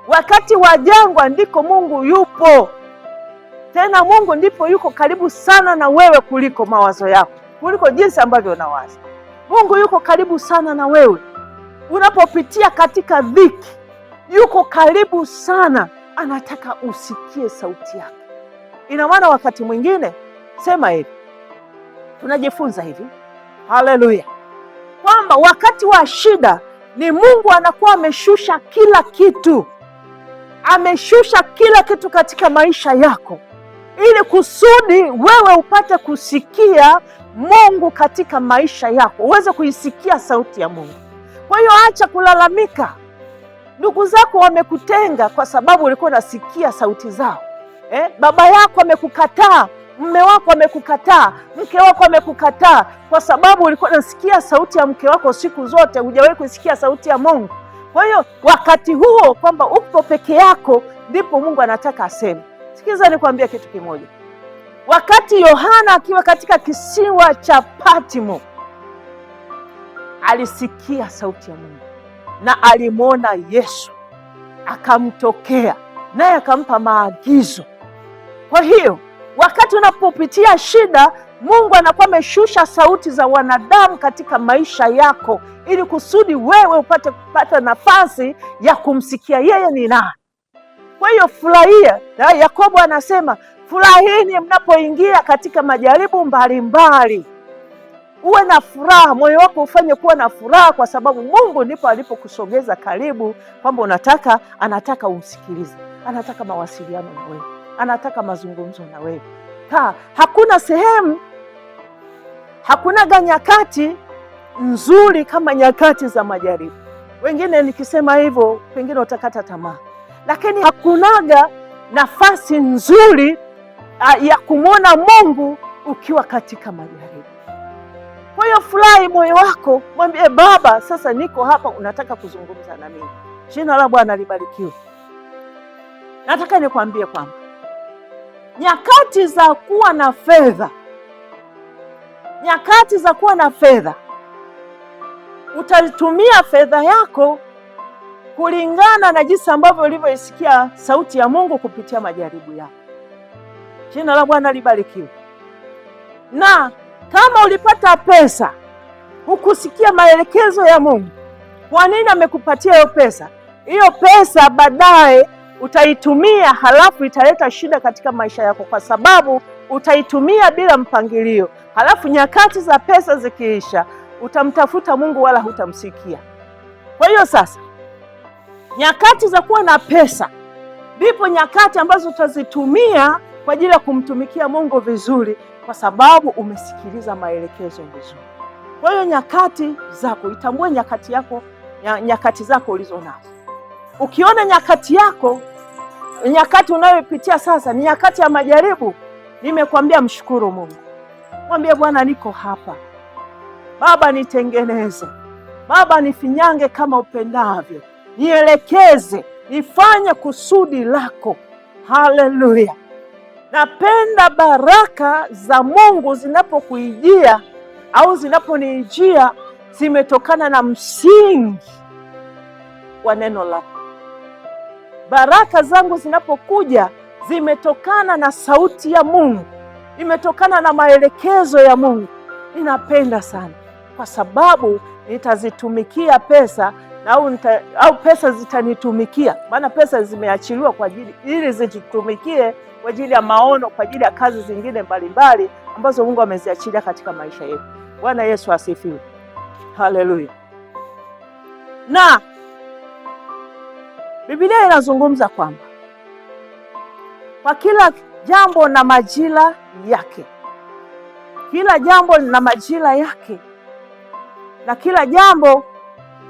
Wakati wa jangwa ndiko Mungu yupo. Tena Mungu ndipo yuko karibu sana na wewe kuliko mawazo yako, kuliko jinsi ambavyo unawaza. Mungu yuko karibu sana na wewe. Unapopitia katika dhiki, yuko karibu sana, anataka usikie sauti yake. Ina maana wakati mwingine, sema hivi, tunajifunza hivi, haleluya, kwamba wakati wa shida ni Mungu anakuwa ameshusha kila kitu. Ameshusha kila kitu katika maisha yako ili kusudi wewe upate kusikia Mungu katika maisha yako, uweze kuisikia sauti ya Mungu. Kwa hiyo acha kulalamika. Ndugu zako wamekutenga kwa sababu ulikuwa unasikia sauti zao. Baba yako amekukataa, mume wako amekukataa, mke wako amekukataa kwa sababu ulikuwa unasikia sauti ya mke wako siku zote, hujawahi kusikia sauti ya Mungu. Kwa hiyo wakati huo kwamba upo peke yako, ndipo Mungu anataka aseme. Sikiza nikwambie kitu kimoja. Wakati Yohana akiwa katika kisiwa cha Patmo, alisikia sauti ya Mungu na alimwona Yesu akamtokea, naye akampa maagizo. Kwa hiyo wakati unapopitia shida, Mungu anakuwa ameshusha sauti za wanadamu katika maisha yako ili kusudi wewe upate kupata nafasi ya kumsikia yeye ni nani. Kwa hiyo furahia. Yakobo anasema, furahini mnapoingia katika majaribu mbalimbali. Uwe na furaha, moyo wako ufanye kuwa na furaha, kwa sababu Mungu ndipo alipokusogeza karibu, kwamba anataka umsikilize, anataka mawasiliano na wewe, anataka mazungumzo na wewe. Hakuna sehemu, hakunaga nyakati nzuri kama nyakati za majaribu. Wengine nikisema hivyo pengine utakata tamaa, lakini hakunaga nafasi nzuri ya kumwona Mungu ukiwa katika majaribu. Kwa hiyo furahi moyo wako, mwambie Baba, sasa niko hapa, unataka kuzungumza na mimi. Jina la Bwana libarikiwe. Nataka nikwambie kwamba nyakati za kuwa na fedha, nyakati za kuwa na fedha, utaitumia fedha yako kulingana na jinsi ambavyo ulivyoisikia sauti ya Mungu kupitia majaribu yako. Jina la Bwana libarikiwe. Na kama ulipata pesa hukusikia maelekezo ya Mungu, kwa nini amekupatia hiyo pesa? Hiyo pesa baadaye utaitumia, halafu italeta shida katika maisha yako, kwa sababu utaitumia bila mpangilio. Halafu nyakati za pesa zikiisha, utamtafuta Mungu wala hutamsikia. Kwa hiyo sasa, nyakati za kuwa na pesa ndipo nyakati ambazo utazitumia kwa ajili ya kumtumikia Mungu vizuri, kwa sababu umesikiliza maelekezo vizuri. Kwa hiyo nyakati zako, itambue nyakati yako, nyakati zako ulizo nazo. Ukiona nyakati yako, nyakati unayopitia sasa ni nyakati ya majaribu, nimekwambia mshukuru Mungu. Mwambie Bwana, niko hapa. Baba, nitengeneze. Baba, nifinyange kama upendavyo. Nielekeze, nifanye kusudi lako. Haleluya. Napenda baraka za Mungu zinapokuijia au zinaponijia, zimetokana na msingi wa neno lako. Baraka zangu zinapokuja zimetokana na sauti ya Mungu, imetokana na maelekezo ya Mungu. Ninapenda sana, kwa sababu nitazitumikia pesa au pesa zitanitumikia. Maana pesa zimeachiliwa kwa ajili ili zitumikie kwa ajili ya maono, kwa ajili ya kazi zingine mbalimbali ambazo Mungu ameziachilia katika maisha yetu. Bwana Yesu asifiwe. Haleluya. Na Biblia inazungumza kwamba kwa kila jambo na majira yake. Kila jambo lina majira yake, na kila jambo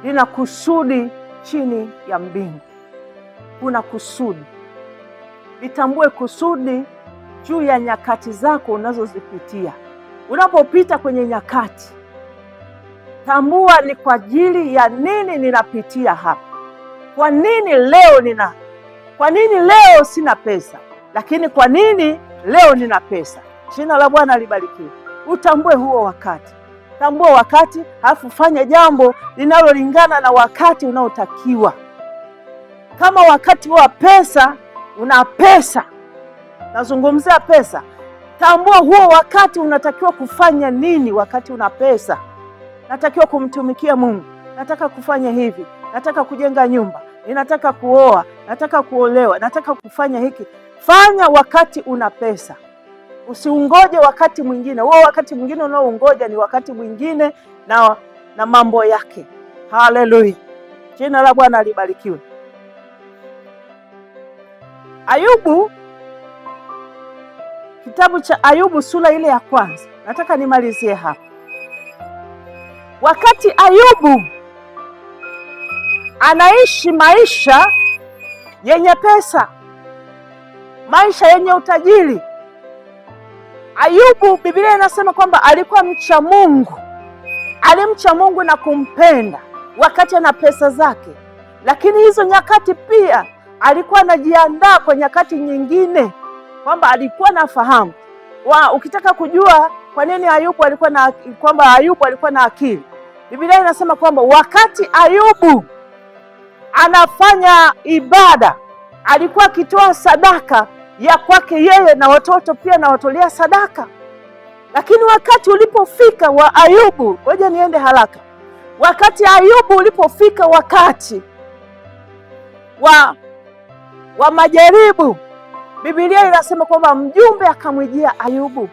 lina kusudi chini ya mbingu. Kuna kusudi. Litambue kusudi juu ya nyakati zako unazozipitia. Unapopita kwenye nyakati, tambua ni kwa ajili ya nini ninapitia hapa. Kwa nini leo sina pesa, lakini kwa nini leo nina pesa? Jina la Bwana libarikiwe. Utambue huo wakati. Tambua wakati, halafu fanya jambo linalolingana na wakati unaotakiwa. Kama wakati wa pesa, una pesa, nazungumzia pesa, tambua huo wakati unatakiwa kufanya nini. Wakati una pesa, natakiwa kumtumikia Mungu, nataka kufanya hivi, nataka kujenga nyumba, ninataka kuoa, nataka kuolewa, nataka kufanya hiki. Fanya wakati una pesa, usiungoje wakati mwingine. Huo wakati mwingine unaoungoja ni wakati mwingine na mambo yake. Haleluya, jina la Bwana libarikiwe. Ayubu, kitabu cha Ayubu sura ile ya kwanza, nataka nimalizie hapa. Wakati Ayubu anaishi maisha yenye pesa, maisha yenye utajiri, Ayubu, Biblia inasema kwamba alikuwa mcha Mungu. Alimcha Mungu na kumpenda wakati ana pesa zake, lakini hizo nyakati pia alikuwa anajiandaa kwa nyakati nyingine, kwamba alikuwa nafahamu. Ukitaka kujua kwa nini Ayubu alikuwa na akili, Biblia inasema kwamba wakati Ayubu anafanya ibada, alikuwa akitoa sadaka ya kwake yeye na watoto pia na watolea sadaka. Lakini wakati ulipofika wa Ayubu, ngoja niende haraka. Wakati Ayubu ulipofika wakati wa majaribu, Biblia inasema kwamba mjumbe akamwijia Ayubu,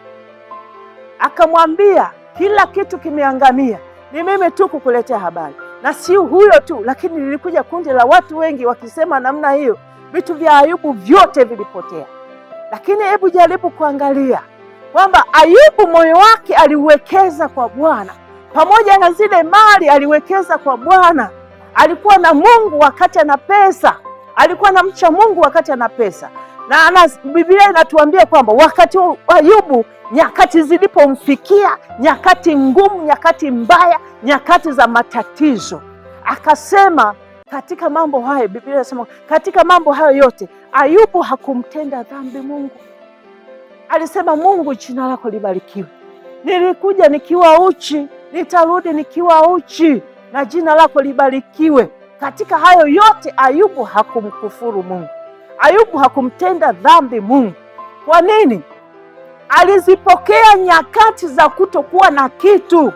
akamwambia kila kitu kimeangamia, ni mimi tu kukuletea habari. Na si huyo tu, lakini lilikuja kundi la watu wengi wakisema namna hiyo, vitu vya Ayubu vyote vilipotea. Lakini hebu jaribu kuangalia kwamba Ayubu moyo wake aliuwekeza kwa Bwana, pamoja na zile mali aliwekeza kwa Bwana. Alikuwa na Mungu wakati ana pesa, alikuwa na mcha Mungu wakati ana pesa. Na Biblia inatuambia kwamba wakati Ayubu, nyakati zilipomfikia, nyakati ngumu, nyakati mbaya, nyakati za matatizo, akasema katika mambo hayo, Biblia inasema katika mambo hayo yote Ayubu hakumtenda dhambi Mungu. Alisema, Mungu jina lako libarikiwe. Nilikuja nikiwa uchi, nitarudi nikiwa uchi, na jina lako libarikiwe. Katika hayo yote Ayubu hakumkufuru Mungu. Ayubu hakumtenda dhambi Mungu. Kwa nini? Alizipokea nyakati za kutokuwa na kitu,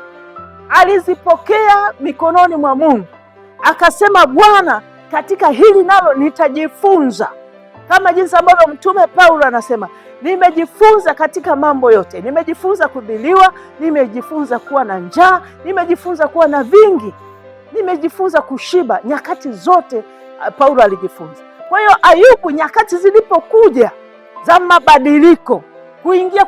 alizipokea mikononi mwa Mungu. Akasema, Bwana, katika hili nalo nitajifunza. Kama jinsi ambavyo mtume Paulo anasema, nimejifunza katika mambo yote. Nimejifunza kudhiliwa, nimejifunza kuwa na njaa, nimejifunza kuwa na vingi, nimejifunza kushiba. Nyakati zote Paulo alijifunza. Kwa hiyo Ayubu, nyakati zilipokuja za mabadiliko, kuingia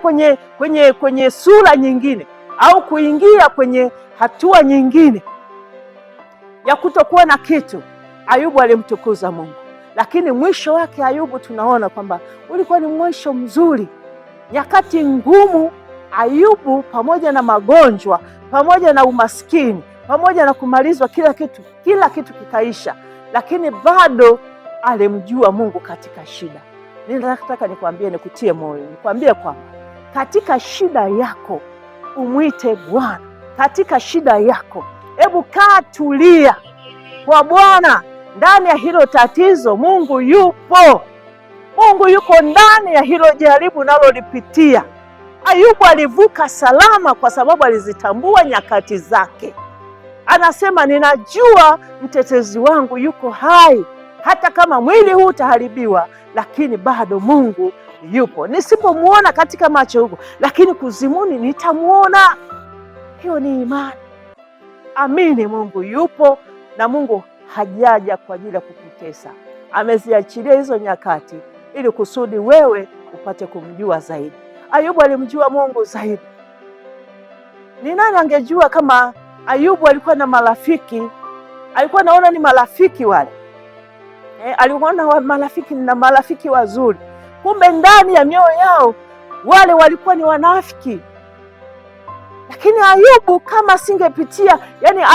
kwenye sura nyingine, au kuingia kwenye hatua nyingine ya kutokuwa na kitu, Ayubu alimtukuza Mungu. Lakini mwisho wake Ayubu tunaona kwamba ulikuwa ni mwisho mzuri. Nyakati ngumu, Ayubu pamoja na magonjwa, pamoja na umaskini, pamoja na kumalizwa kila kitu kikaisha, lakini bado alimjua Mungu katika shida. Ninataka nikwambie, nikutie moyo, nikwambie kwamba katika shida yako umwite Bwana. Katika shida yako, hebu kaa, tulia kwa Bwana. Ndani ya hilo tatizo Mungu yupo. Mungu yuko ndani ya hilo jaribu nalolipitia. Ayubu alivuka salama kwa sababu alizitambua nyakati zake. Anasema, ninajua mtetezi wangu yuko hai, hata kama mwili huu utaharibiwa, lakini bado Mungu yupo. Nisipomuona katika macho huko, lakini kuzimuni nitamuona. Hiyo ni imani. Amini, Mungu yupo, na Mungu hajaja kwa ajili ya kukutesa. Ameziachilia hizo nyakati ili kusudi wewe upate kumjua zaidi. Ayubu alimjua Mungu zaidi. Ni nani angejua kama Ayubu alikuwa na marafiki? Alikuwa naona ni marafiki wale. Aliona marafiki na marafiki wazuri. Kumbe ndani ya mioyo yao wale walikuwa ni wanafiki. Lakini Ayubu kama asingepitia,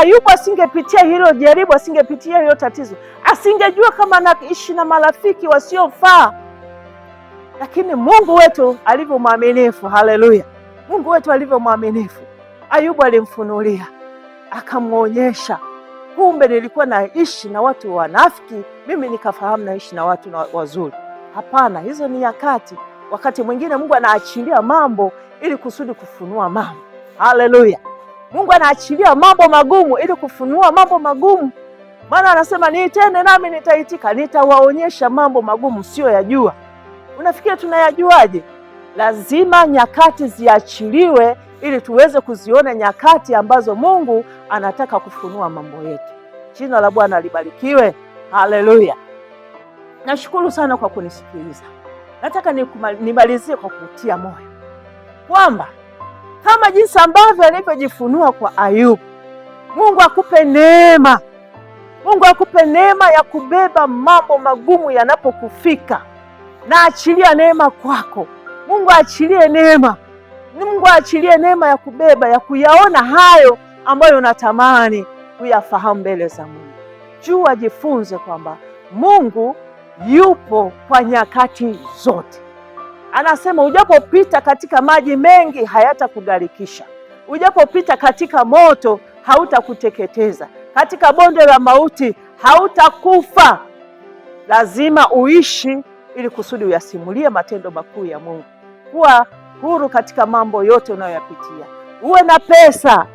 Ayubu asingepitia hilo jaribu, asingepitia hilo tatizo, asingejua kama anaishi na marafiki wasiofaa. Lakini Mungu wetu alivyo mwaminifu, haleluya. Mungu wetu alivyo mwaminifu, Ayubu alimfunulia, akamwonyesha kumbe nilikuwa naishi na watu wanafiki, mimi nikafahamu naishi na watu wazuri. Hapana, hizo ni nyakati. Wakati mwingine Mungu anaachilia mambo ili kusudi kufunua mambo. Haleluya! Mungu anaachilia mambo magumu ili kufunua mambo magumu. Maana anasema niiteni nami nitaitika, nitawaonyesha mambo magumu sio yajua. Unafikiri tunayajuaje? Lazima nyakati ziachiliwe ili tuweze kuziona nyakati ambazo Mungu anataka kufunua mambo yetu. Jina la Bwana libarikiwe. Haleluya! Nashukuru sana kwa kunisikiliza. Nataka nimalizie kwa kutia moyo kwamba kama jinsi ambavyo alivyojifunua kwa Ayubu, Mungu akupe neema. Mungu akupe neema ya kubeba mambo magumu yanapokufika. Na achilia neema kwako. Mungu aachilie neema. Mungu aachilie neema ya kubeba, ya kuyaona hayo ambayo unatamani kuyafahamu mbele za Mungu. Jua, jifunze kwamba Mungu yupo kwa nyakati zote. Anasema ujapopita katika maji mengi hayatakugharikisha. Ujapopita katika moto hautakuteketeza. Katika bonde la mauti hautakufa. Lazima uishi ili kusudi uyasimulie matendo makuu ya Mungu. Kuwa huru katika mambo yote unayoyapitia. Uwe na pesa,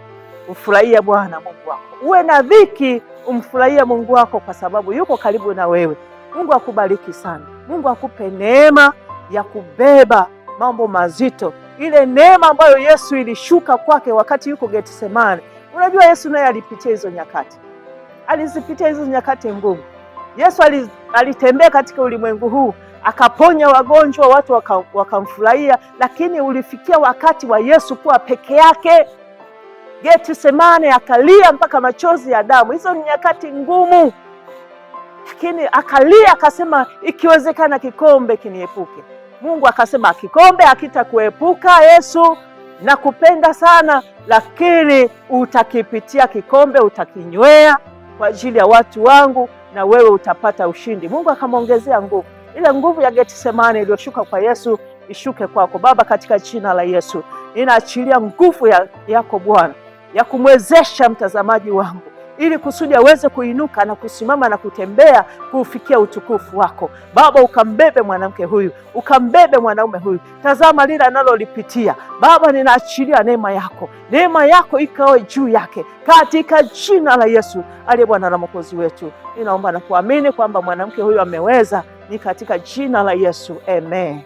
ufurahie Bwana Mungu wako. Uwe na dhiki, umfurahie Mungu wako kwa sababu yuko karibu na wewe. Mungu akubariki sana. Mungu akupe neema ya kubeba mambo mazito. Ile neema ambayo Yesu ilishuka kwake wakati yuko Getsemane. Unajua Yesu naye alipitia hizo nyakati. Alizipitia hizo nyakati ngumu. Yesu alitembea katika ulimwengu huu, akaponya wagonjwa, watu wakamfurahia, lakini ulifikia wakati wa Yesu kuwa peke yake Getsemane, akalia mpaka machozi ya damu. Hizo ni nyakati ngumu. Lakini akalia akasema, ikiwezekana kikombe kiniepuke. Mungu akasema, kikombe hakitakuepuka Yesu, nakupenda sana, lakini utakipitia kikombe, utakinywea kwa ajili ya watu wangu, na wewe utapata ushindi. Mungu akamwongezea nguvu. Ile nguvu ya Getsemane iliyoshuka kwa Yesu ishuke kwako. Baba, katika jina la Yesu, ninaachilia nguvu yako Bwana, ya kumwezesha mtazamaji wangu ili kusudi aweze kuinuka na kusimama na kutembea kuufikia utukufu wako. Baba, ukambebe mwanamke huyu, ukambebe mwanaume huyu. Tazama lile analolipitia. Baba, ninaachilia neema yako ikawe juu yake katika jina la Yesu aliye Bwana na Mwokozi wetu. Ninaomba na kuamini kwamba mwanamke huyu ameweza, ni katika jina la Yesu. Amen.